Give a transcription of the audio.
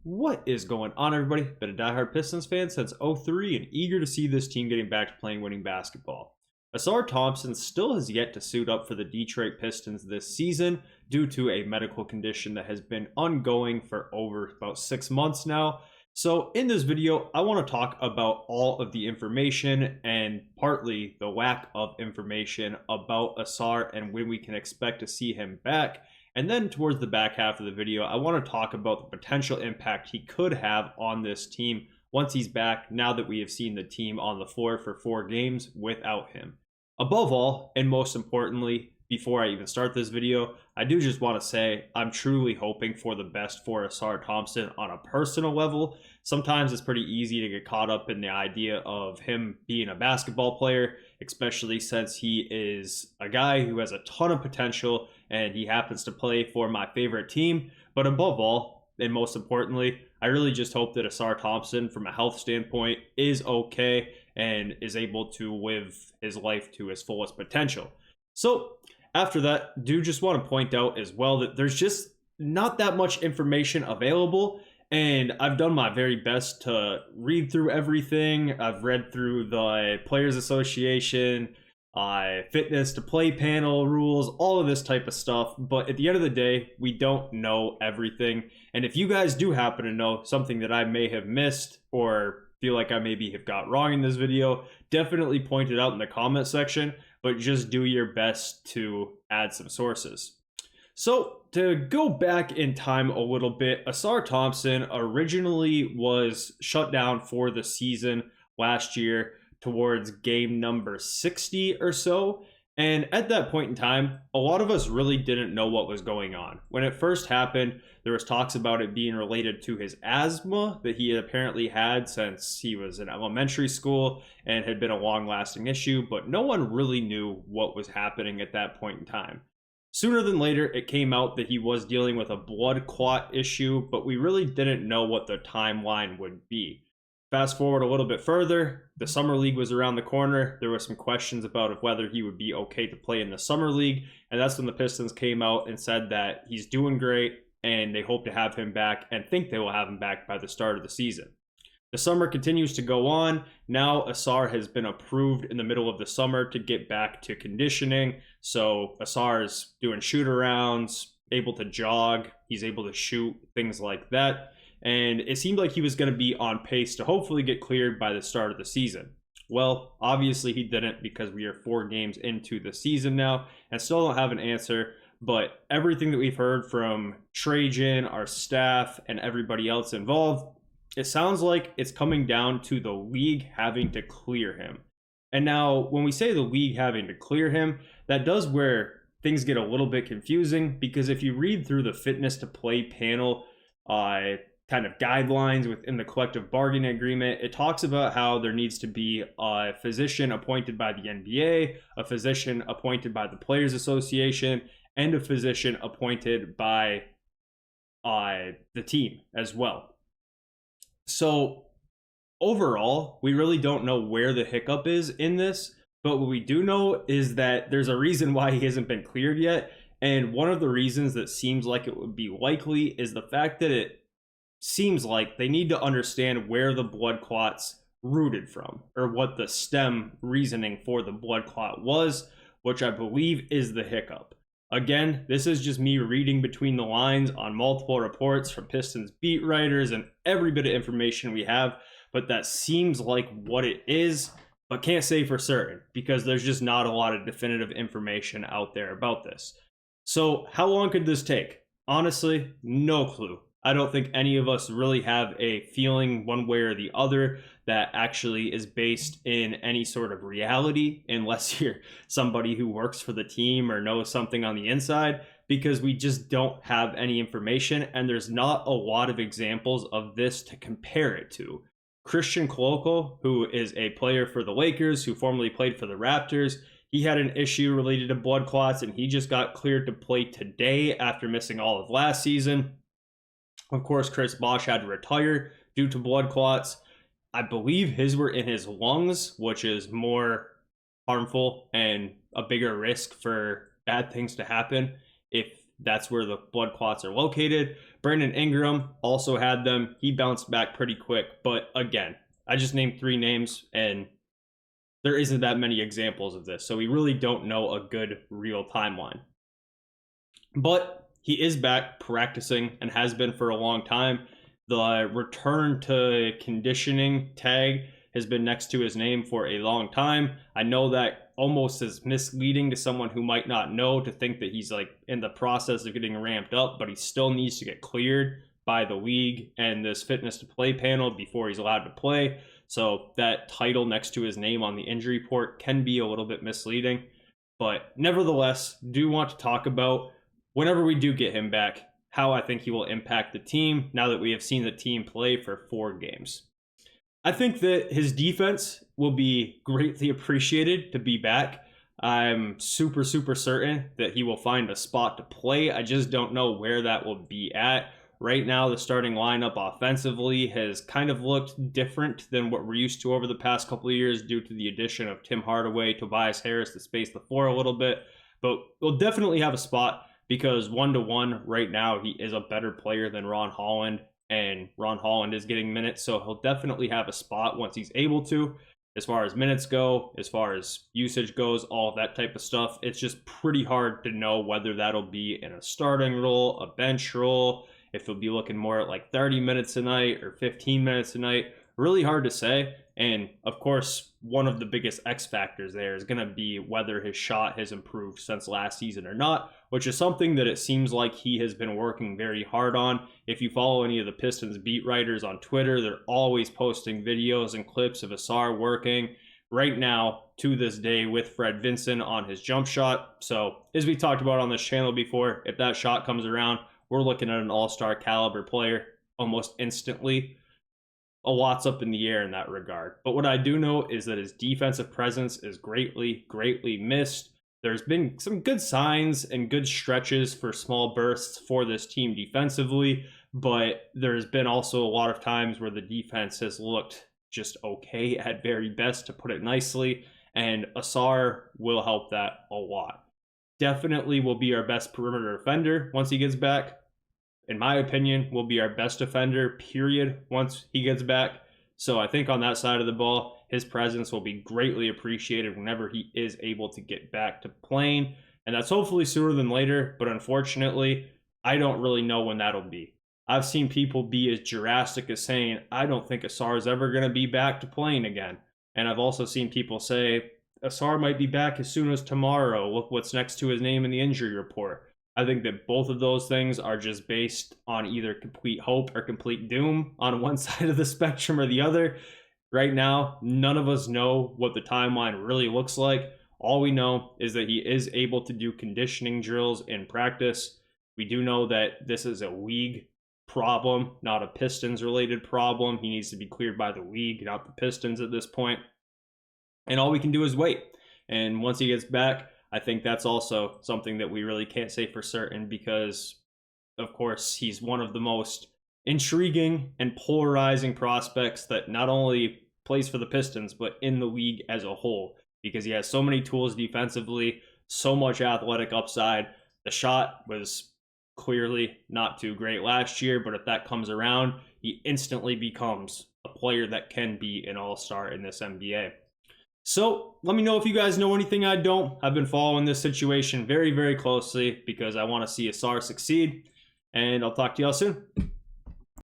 What is going on, everybody? Been a diehard Pistons fan since '03 and eager to see this team getting back to playing winning basketball. Ausar Thompson still has yet to suit up for the Detroit Pistons this season due to a medical condition that has been ongoing for over about 6 months now. So in this video, I want to talk about all of the information and partly the lack of information about Ausar and when we can expect to see him back. And then towards the back half of the video, I want to talk about the potential impact he could have on this team once he's back, now that we have seen the team on the floor for 4 games without him. Above all, and most importantly, before I even start this video, I do just want to say I'm truly hoping for the best for Ausar Thompson on a personal level. Sometimes it's pretty easy to get caught up in the idea of him being a basketball player, especially since he is a guy who has a ton of potential and he happens to play for my favorite team. But above all, and most importantly, I really just hope that Ausar Thompson, from a health standpoint, is okay and is able to live his life to his fullest potential. So after that, do just want to point out as well that there's just not that much information available, and I've done my very best to read through everything. I've read through the Players Association, fitness to play panel rules, all of this type of stuff, but at the end of the day, we don't know everything. And if you guys do happen to know something that I may have missed or feel like I maybe have got wrong in this video, definitely point it out in the comment section, but just do your best to add some sources. So to go back in time a little bit, Ausar Thompson originally was shut down for the season last year towards game number 60 or so. And at that point in time, a lot of us really didn't know what was going on. When it first happened, there was talks about it being related to his asthma that he had apparently had since he was in elementary school and had been a long-lasting issue, but no one really knew what was happening at that point in time. Sooner than later, it came out that he was dealing with a blood clot issue, but we really didn't know what the timeline would be. Fast forward a little bit further, the Summer League was around the corner. There were some questions about whether he would be okay to play in the Summer League, and that's when the Pistons came out and said that he's doing great and they hope to have him back and think they will have him back by the start of the season. The summer continues to go on. Now Ausar has been approved in the middle of the summer to get back to conditioning. So Ausar is doing shoot-arounds, able to jog, he's able to shoot, things like that. And it seemed like he was going to be on pace to hopefully get cleared by the start of the season. Well, obviously he didn't, because we are 4 games into the season now and still don't have an answer. But everything that we've heard from Trajan, our staff, and everybody else involved, it sounds like it's coming down to the league having to clear him. And now, when we say the league having to clear him, that does where things get a little bit confusing, because if you read through the fitness to play panel kind of guidelines within the collective bargaining agreement, it talks about how there needs to be a physician appointed by the NBA, a physician appointed by the Players Association, and a physician appointed by the team as well. So overall, we really don't know where the hiccup is in this, but what we do know is that there's a reason why he hasn't been cleared yet. And one of the reasons that seems like it would be likely is the fact that it seems like they need to understand where the blood clots rooted from, or what the stem reasoning for the blood clot was, which I believe is the hiccup. Again, this is just me reading between the lines on multiple reports from Pistons beat writers and every bit of information we have, but that seems like what it is, but can't say for certain because there's just not a lot of definitive information out there about this. So how long could this take? Honestly, no clue. I don't think any of us really have a feeling one way or the other that actually is based in any sort of reality, unless you're somebody who works for the team or knows something on the inside, because we just don't have any information and there's not a lot of examples of this to compare it to. Christian Clot, who is a player for the Lakers, who formerly played for the Raptors, he had an issue related to blood clots and he just got cleared to play today after missing all of last season. Of course, Chris Bosh had to retire due to blood clots. I believe his were in his lungs, which is more harmful and a bigger risk for bad things to happen if that's where the blood clots are located. Brandon Ingram also had them. He bounced back pretty quick. But again, I just named 3 names, and there isn't that many examples of this. So we really don't know a good real timeline. But he is back practicing and has been for a long time. The return to conditioning tag has been next to his name for a long time. I know that almost is misleading to someone who might not know to think that he's like in the process of getting ramped up, but he still needs to get cleared by the league and this fitness to play panel before he's allowed to play. So that title next to his name on the injury report can be a little bit misleading. But nevertheless, do want to talk about, whenever we do get him back, how I think he will impact the team now that we have seen the team play for 4 games. I think that his defense will be greatly appreciated to be back. I'm super certain that he will find a spot to play. I just don't know where that will be at. Right now, the starting lineup offensively has kind of looked different than what we're used to over the past couple of years due to the addition of Tim Hardaway, Tobias Harris to space the floor a little bit. But we'll definitely have a spot because 1-to-1 right now, he is a better player than Ron Holland, and Ron Holland is getting minutes, so he'll definitely have a spot once he's able to. As far as minutes go, as far as usage goes, all of that type of stuff, it's just pretty hard to know whether that'll be in a starting role, a bench role, if he'll be looking more at like 30 minutes a night or 15 minutes a night. Really hard to say. And of course, one of the biggest X factors there is going to be whether his shot has improved since last season or not, which is something that it seems like he has been working very hard on. If you follow any of the Pistons beat writers on Twitter, they're always posting videos and clips of Ausar working right now to this day with Fred Vinson on his jump shot. So as we talked about on this channel before, if that shot comes around, we're looking at an all-star caliber player almost instantly. A lot's up in the air in that regard. But what I do know is that his defensive presence is greatly missed. There's been some good signs and good stretches for small bursts for this team defensively, but there's been also a lot of times where the defense has looked just okay at very best, to put it nicely, and Ausar will help that a lot. Definitely will be our best perimeter defender once he gets back. In my opinion, will be our best defender, period, once he gets back. So I think on that side of the ball, his presence will be greatly appreciated whenever he is able to get back to playing. And that's hopefully sooner than later, but unfortunately, I don't really know when that'll be. I've seen people be as drastic as saying, I don't think Ausar is ever going to be back to playing again. And I've also seen people say, Ausar might be back as soon as tomorrow. Look what's next to his name in the injury report. I think that both of those things are just based on either complete hope or complete doom on one side of the spectrum or the other. Right now, none of us know what the timeline really looks like. All we know is that he is able to do conditioning drills in practice. We do know that this is a league problem, not a Pistons related problem. He needs to be cleared by the league, not the Pistons at this point. And all we can do is wait. And once he gets back, I think that's also something that we really can't say for certain because, of course, he's one of the most intriguing and polarizing prospects that not only plays for the Pistons, but in the league as a whole, because he has so many tools defensively, so much athletic upside. The shot was clearly not too great last year, but if that comes around, he instantly becomes a player that can be an all-star in this NBA. So let me know if you guys know anything I don't. I've been following this situation very closely because I want to see Ausar succeed. And I'll talk to y'all soon.